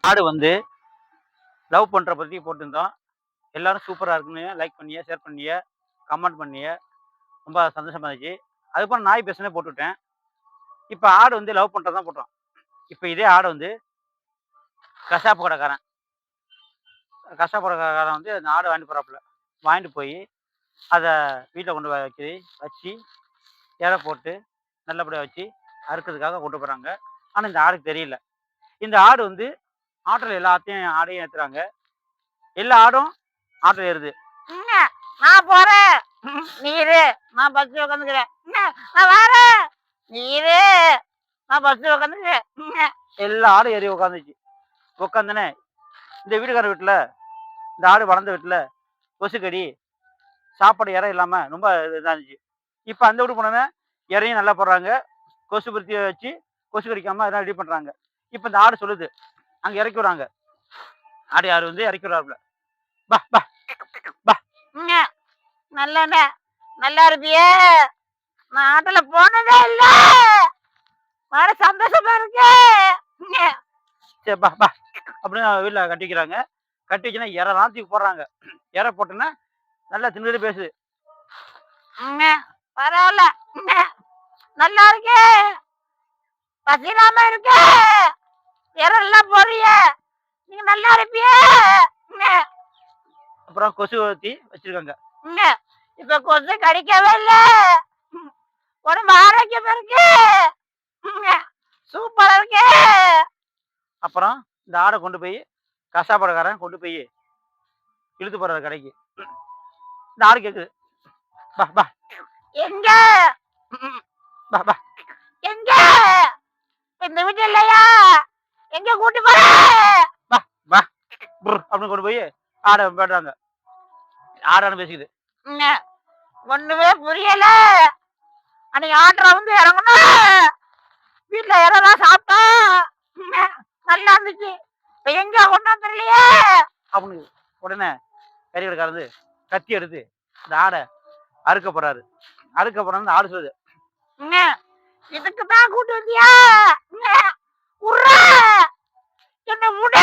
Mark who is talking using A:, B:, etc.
A: ஆடு வந்து லவ் பண்ற பத்தி போட்டிருந்தோம். எல்லாரும் சூப்பரா இருக்குன்னு லைக் பண்ணீங்க, ஷேர் பண்ணீங்க, கமெண்ட் பண்ணீங்க. ரொம்ப சந்தோஷமா இருந்துச்சு. அதுக்கப்புறம் நாய் பேசுனே போட்டுவிட்டேன். இப்ப ஆடு வந்து லவ் பண்றது தான் போட்டோம். இப்ப இதே ஆட வந்து கசாப்பு கடைக்காரன் கசாப்பு கடைக்காரன் வந்து அந்த ஆட வாங்கிட்டு போறாப்புல. வாங்கிட்டு போயி, அத வீட்ல கொண்டு வச்சு, எடை போட்டு, நல்லபடியா வச்சு, அறுக்கிறதுக்காக கொண்டு போறாங்க. ஆனா இந்த ஆடுக்கு தெரியல. இந்த ஆடு வந்து ஆட்டுல ஆடையும் ஏத்துறாங்க. எல்லா ஆடும் ஆட்டுல ஏறுது. நான் போறேன். நீ இரு. நான் பஸ்ல உட்காந்துக்கிறேன். நான் வரேன். நீ இரு. நான் பஸ்ல உட்காந்துக்கிறேன். எல்லா ஆடும் ஏறி உட்காந்துச்சு. உட்காந்தோனே இந்த வீட்டுக்கார வீட்டுல, இந்த ஆடு வளர்ந்த வீட்டுல கொசுக்கடி, சாப்பாடு இரை இல்லாம ரொம்ப இதா இருந்துச்சு. இப்ப அந்த வீட்டுக்கு போனோனே இரையும் நல்லா போடுறாங்க. கொசு பருத்திய வச்சு கொசு கடிக்காம அதெல்லாம் ரெடி பண்றாங்க. இப்ப இந்த ஆடு சொல்லுது. அங்க இறக்கி விடுறாங்க. ஆடு யாரு வந்து இறக்கி விடுறாப்புல. பா பா பா. நல்லண்ணே நல்லா இருப்பியே. நான் ஆட்டோல போனதே இல்ல. வர சந்தோஷமா இருக்கு. சரி பா பா அப்படின்னு வீட்டுல கட்டி வைக்கிறாங்க. கட்டி வச்சுன்னா இறலாம் தூக்கி போடுறாங்க. இற போட்டோன்னா நல்லா தின்னுட்டு பேசுது. பரவாயில்ல. நல்லா இருக்கே. பசிலாம இருக்கு. இறெல்லாம் போறிய. நீங்க நல்லா இருப்பியே. அப்புறம் கொசு ஊத்தி வச்சிருக்காங்க. இப்ப கொசு கடிக்கவே இல்ல. உடம்பு ஆரோக்கியம் இருக்கு. சூப்பரா இருக்கு. அப்புறம் இந்த ஆடை கொண்டு போய் கசாப்படக்காரன் கொண்டு போய் இழுத்து போறாரு கடைக்கு. இந்த ஆடு கேக்குது. பா பா எங்க பா பா எங்க இந்த வீட்டு இல்லையா? எங்க கூட்டி போற? பா பா அப்படின்னு கொண்டு போய் ஆடை போடுறாங்க. ஆடான்னு பேசிக்குது. ஒண்ணுமே புரியல. அன்னைக்கு ஆட்டரை வந்து இறங்கணும். வீட்டுல இறலாம் சாப்பிட்டோம். நல்லா இருந்துச்சு. இப்ப எங்க கொண்டா தெரியலையே அப்படின்னு உடனே கறிக்கடைக்காரந்து கத்தி எடுத்து இந்த ஆடை அறுக்க போறாரு. அறுக்க போறாரு. இந்த ஆடு சொல்லுது. இதுக்கு தான் கூட்டு வந்தியா? என்ன விடு.